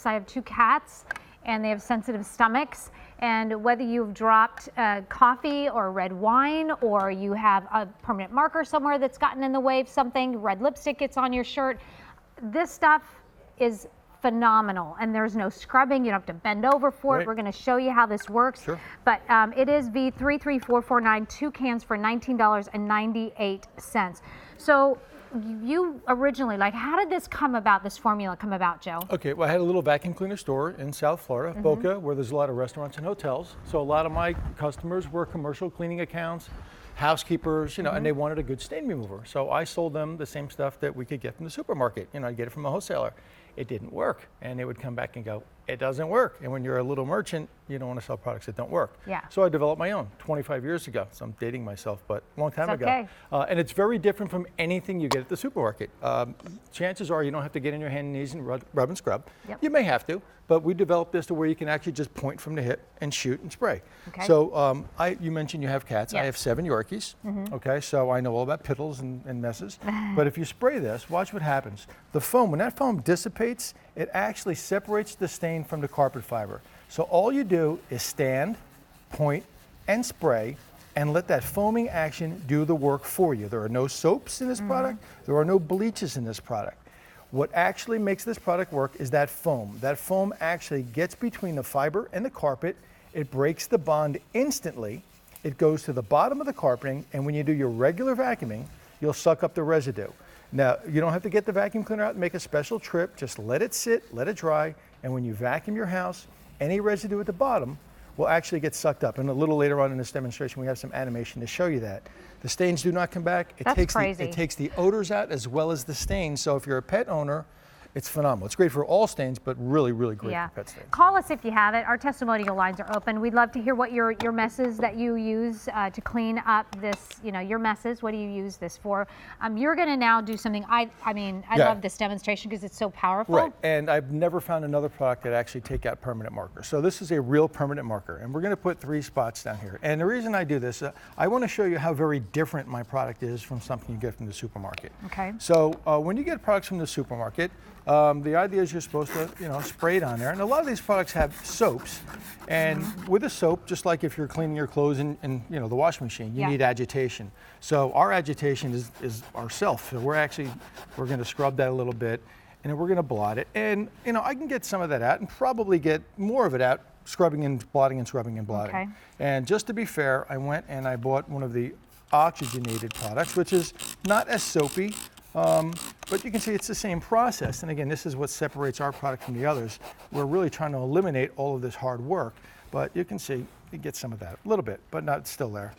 works. I have 2 cats, and they have sensitive stomachs. And whether you've dropped coffee or red wine, or you have a permanent marker somewhere that's gotten in the way of something, red lipstick gets on your shirt, this stuff is phenomenal, and there's no scrubbing. You don't have to bend over for it. We're going to show you how this works. Sure. But it is V33449, 2 cans for $19.98. So you originally, like, how did this come about, this formula come about, Joe? Okay, well, I had a little vacuum cleaner store in South Florida, Boca, where there's a lot of restaurants and hotels. So a lot of my customers were commercial cleaning accounts, housekeepers, you know, and they wanted a good stain remover. So I sold them the same stuff that we could get from the supermarket. You know, I'd get it from a wholesaler. It didn't work, and they would come back and go, it doesn't work. And when you're a little merchant, you don't want to sell products that don't work. Yeah. So I developed my own 25 years ago. So I'm dating myself, but a long time ago. And it's very different from anything you get at the supermarket. Chances are you don't have to get in your hands and knees and rub and scrub. You may have to, but we developed this to where you can actually just point from the hip and shoot and spray. So you mentioned you have cats. I have 7 Yorkies. Okay, so I know all about piddles and messes. But if you spray this, watch what happens. The foam, when that foam dissipates, it actually separates the stain from the carpet fiber. So all you do is stand, point, and spray, and let that foaming action do the work for you. There are no soaps in this product. There are no bleaches in this product. What actually makes this product work is that foam. That foam actually gets between the fiber and the carpet. It breaks the bond instantly. It goes to the bottom of the carpeting, and when you do your regular vacuuming, you'll suck up the residue. Now, you don't have to get the vacuum cleaner out and make a special trip. Just let it sit, let it dry, and when you vacuum your house, any residue at the bottom will actually get sucked up. And a little later on in this demonstration, we have some animation to show you that. The stains do not come back. It takes the odors out as well as the stains. So if you're a pet owner, it's phenomenal. It's great for all stains, but really, really great for pet stains. Call us if you have it. Our testimonial lines are open. We'd love to hear what your messes that you use to clean up this, you know, your messes. What do you use this for? You're going to now do something. I love this demonstration because it's so powerful. Right, and I've never found another product that actually take out permanent markers. So this is a real permanent marker, and we're going to put 3 spots down here. And the reason I do this, I want to show you how very different my product is from something you get from the supermarket. Okay. So when you get products from the supermarket, the idea is you're supposed to, you know, spray it on there. And a lot of these products have soaps. And with a soap, just like if you're cleaning your clothes in you know, the washing machine, you need agitation. So our agitation is ourself. So we're going to scrub that a little bit, and then we're going to blot it. And, you know, I can get some of that out and probably get more of it out, scrubbing and blotting and scrubbing and blotting. Okay. And just to be fair, I went and I bought one of the oxygenated products, which is not as soapy. But you can see it's the same process. And again, this is what separates our product from the others. We're really trying to eliminate all of this hard work. But you can see you get some of that, a little bit, but not still there.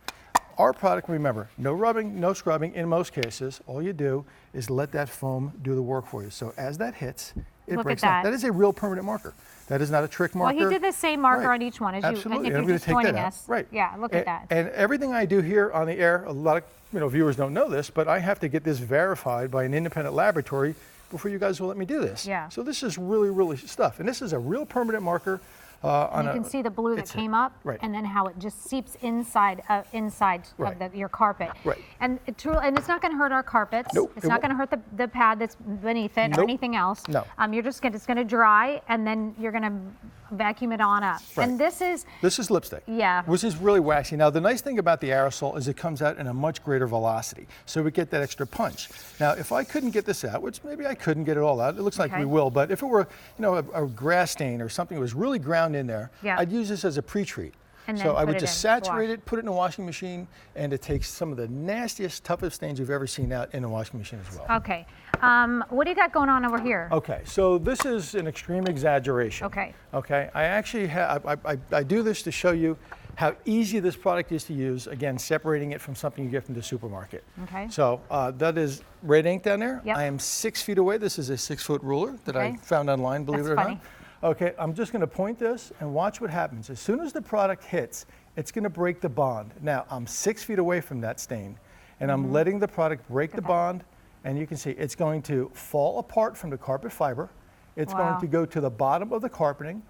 Our product, remember, no rubbing, no scrubbing in most cases. All you do is let that foam do the work for you. So as that hits, it breaks down. That is a real permanent marker. That is not a trick marker. Well, he did the same marker on each one as you. And if you're just joining us. Right. Yeah, look at that. And everything I do here on the air, a lot of viewers don't know this, but I have to get this verified by an independent laboratory before you guys will let me do this. Yeah. So this is really, really stuff. And this is a real permanent marker. You can see the blue that came up, and then how it just seeps inside of your carpet. Right. And it's not going to hurt our carpets. Nope, it's not going to hurt the pad that's beneath it or anything else. No. It's going to dry, and then you're going to vacuum it on up. Right. And this is lipstick. Yeah. Which is really waxy. Now the nice thing about the aerosol is it comes out in a much greater velocity, so we get that extra punch. Now if I couldn't get this out, which maybe I couldn't get it all out, it looks like we will, but if it were, you know, a grass stain or something that was really ground in there, I'd use this as a pre-treat. So I would just saturate it, put it in a washing machine, and it takes some of the nastiest, toughest stains you've ever seen out in a washing machine as well. Okay. What do you got going on over here? Okay, so this is an extreme exaggeration. Okay. Okay, I actually I do this to show you how easy this product is to use, again, separating it from something you get from the supermarket. Okay. So that is red ink down there. Yep. I am 6 feet away. This is a 6-foot ruler that I found online, believe it or not. Okay, I'm just going to point this and watch what happens. As soon as the product hits, it's going to break the bond. Now, I'm 6 feet away from that stain, and I'm letting the product break the bond, and you can see it's going to fall apart from the carpet fiber. It's going to go to the bottom of the carpeting,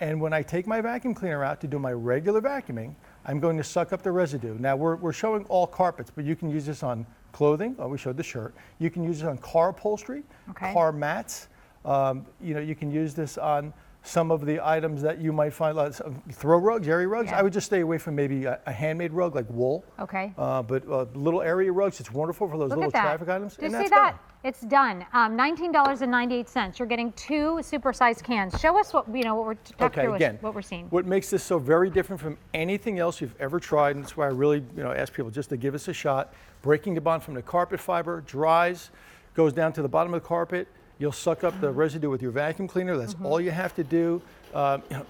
and when I take my vacuum cleaner out to do my regular vacuuming, I'm going to suck up the residue. Now, we're showing all carpets, but you can use this on clothing. Oh, we showed the shirt. You can use it on car upholstery, car mats, You know, you can use this on some of the items that you might find, like throw rugs, area rugs. I would just stay away from maybe a handmade rug like wool. Okay. But little area rugs, it's wonderful for those little traffic items. Did you see that? It's done. $19.98. You're getting 2 supersized cans. Show us what what we're talking through what we're seeing. What makes this so very different from anything else you've ever tried, and that's why I really ask people just to give us a shot. Breaking the bond from the carpet fiber, dries, goes down to the bottom of the carpet. You'll suck up the residue with your vacuum cleaner. That's all you have to do.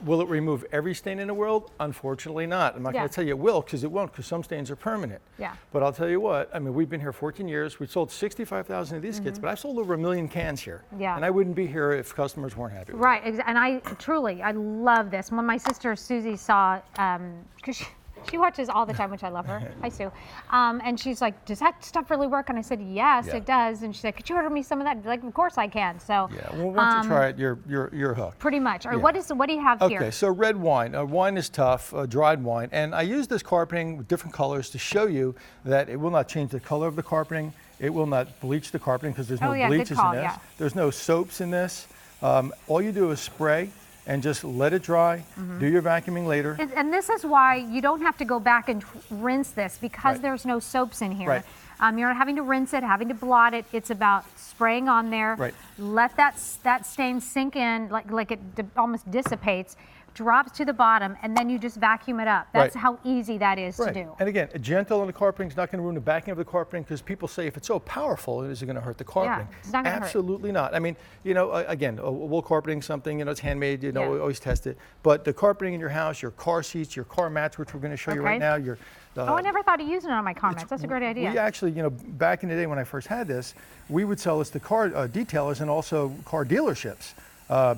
Will it remove every stain in the world? Unfortunately not. I'm not going to tell you it will, because it won't, because some stains are permanent. Yeah. But I'll tell you what, I mean, we've been here 14 years. We sold 65,000 of these kits, but I've sold over 1 million cans here. Yeah. And I wouldn't be here if customers weren't happy with it. Right, and I love this. When my sister Susie saw, because she watches all the time, which I love her. Hi, Sue. And she's like, does that stuff really work? And I said, yes, it does. And she said, could you order me some of that? Like, of course I can. So yeah, well, once you try it, you're hooked. Pretty much. All right, what do you have here? Okay, so red wine. Wine is tough, dried wine. And I use this carpeting with different colors to show you that it will not change the color of the carpeting. It will not bleach the carpeting, because there's no bleaches in this. There's no soaps in this. All you do is spray and just let it dry. Do your vacuuming later. And this is why you don't have to go back and rinse this, because there's no soaps in here. You're not having to rinse it, having to blot it. It's about spraying on there. Let that stain sink in, like it almost dissipates, drops to the bottom, and then you just vacuum it up. That's how easy that is to do. And again, gentle on the carpeting is not going to ruin the backing of the carpeting, because people say if it's so powerful, is it going to hurt the carpeting? Yeah, it's not going to hurt. Absolutely not. I mean, again, wool carpeting, something, it's handmade, we always test it. But the carpeting in your house, your car seats, your car mats, which we're going to show you right now, I never thought of using it on my car mats. That's a great idea. We actually, back in the day when I first had this, we would sell this to car detailers and also car dealerships.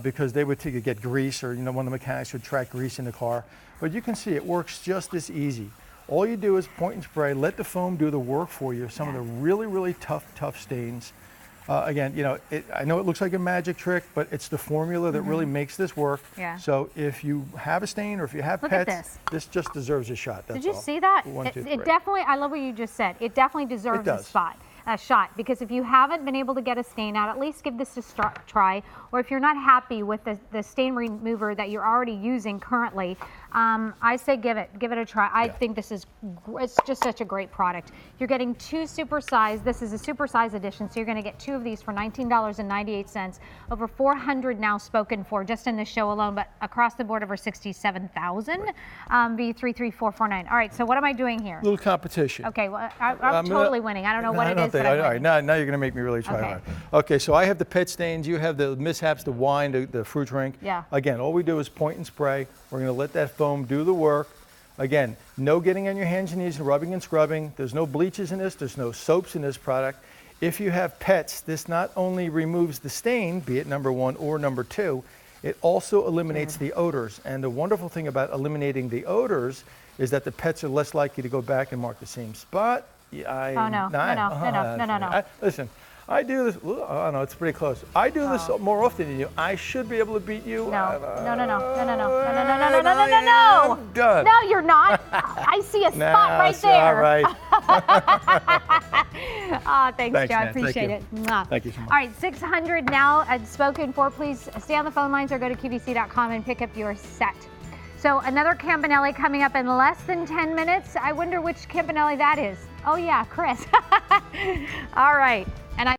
Because they would get grease, or one of the mechanics would track grease in the car. But you can see it works just this easy. All you do is point and spray, let the foam do the work for you. Some of the really, really tough stains. Again, I know it looks like a magic trick, but it's the formula that really makes this work. Yeah. So if you have a stain, or if you have pets, this just deserves a shot. That's Did you see that? It definitely, I love what you just said. It definitely deserves a shot, because if you haven't been able to get a stain out, at least give this a try. Or if you're not happy with the stain remover that you're already using currently, I say give it a try. I think it's just such a great product. You're getting 2 supersized. This is a supersize edition, so you're going to get 2 of these for $19.98. Over 400 now spoken for just in this show alone, but across the board over 67,000. B33449. All right, so what am I doing here? Little competition. Okay, well, I'm totally winning. I don't know what it is. All right, now you're going to make me really try hard. Okay, so I have the pet stains. You have the mishaps, the wine, the fruit drink. Yeah. Again, all we do is point and spray. We're going to let that foam do the work. Again, no getting on your hands and knees and rubbing and scrubbing. There's no bleaches in this. There's no soaps in this product. If you have pets, this not only removes the stain, be it number 1 or number 2, it also eliminates the odors. And the wonderful thing about eliminating the odors is that the pets are less likely to go back and mark the same spot. No. Listen, I do this. Oh no, it's pretty close. I do this more often than you. I should be able to beat you. No. I'm done. No, you're not. I see a spot right there. All right. Thanks, Joe. I appreciate it. Thank you so much. All right, 600 now spoken for. Please stay on the phone lines or go to QVC.com and pick up your set. So another Campanelli coming up in less than 10 minutes. I wonder which Campanelli that is. Oh yeah, Chris. All right.